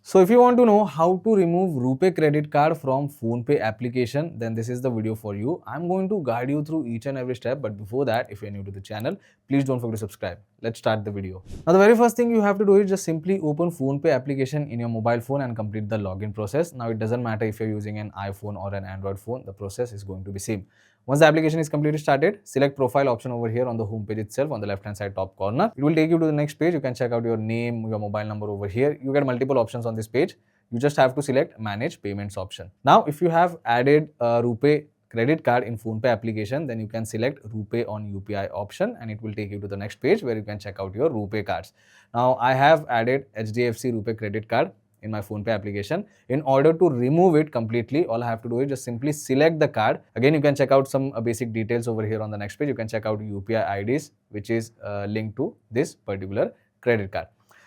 So if you want to know how to remove Rupay credit card from PhonePe application, then this is the video for you. I'm going to guide you through each and every step, but before that, if you're new to the channel, please don't forget to subscribe. Let's start the video. Now the very first thing you have to do is just simply open PhonePe application in your mobile phone and complete the login process. Now it doesn't matter if you're using an iPhone or an Android phone, the process is going to be same. Once the application is completely started, select profile option over here on the home page itself on the left hand side top corner. It will take you to the next page. You can check out your name, your mobile number over here. You get multiple options on this page. You just have to select manage payments option. Now if you have added a Rupay credit card in PhonePe application, then you can select Rupay on UPI option and it will take you to the next page where you can check out your Rupay cards. Now I have added HDFC Rupay credit card in my PhonePe application. In order to remove it completely, all I have to do is just simply select the card. Again, you can check out some basic details over here on the next page. You can check out UPI IDs, which is linked to this particular credit card.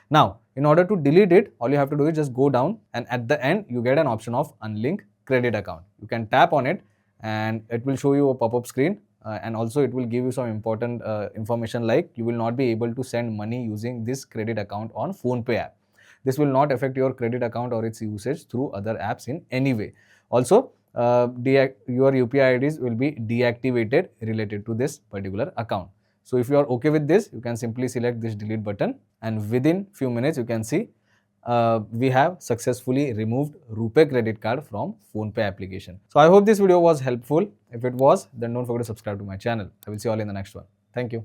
Now, in order to delete it, all you have to do is just go down and at the end, you get an option of unlink credit account. You can tap on it and it will show you a pop-up screen. And also it will give you some important information like you will not be able to send money using this credit account on PhonePe app. This will not affect your credit account or its usage through other apps in any way. Also, your UPI IDs will be deactivated related to this particular account. So if you are okay with this, you can simply select this delete button and within few minutes you can see we have successfully removed Rupay credit card from PhonePe application. So I hope this video was helpful. If it was, then don't forget to subscribe to my channel. I will see you all in the next one. Thank you.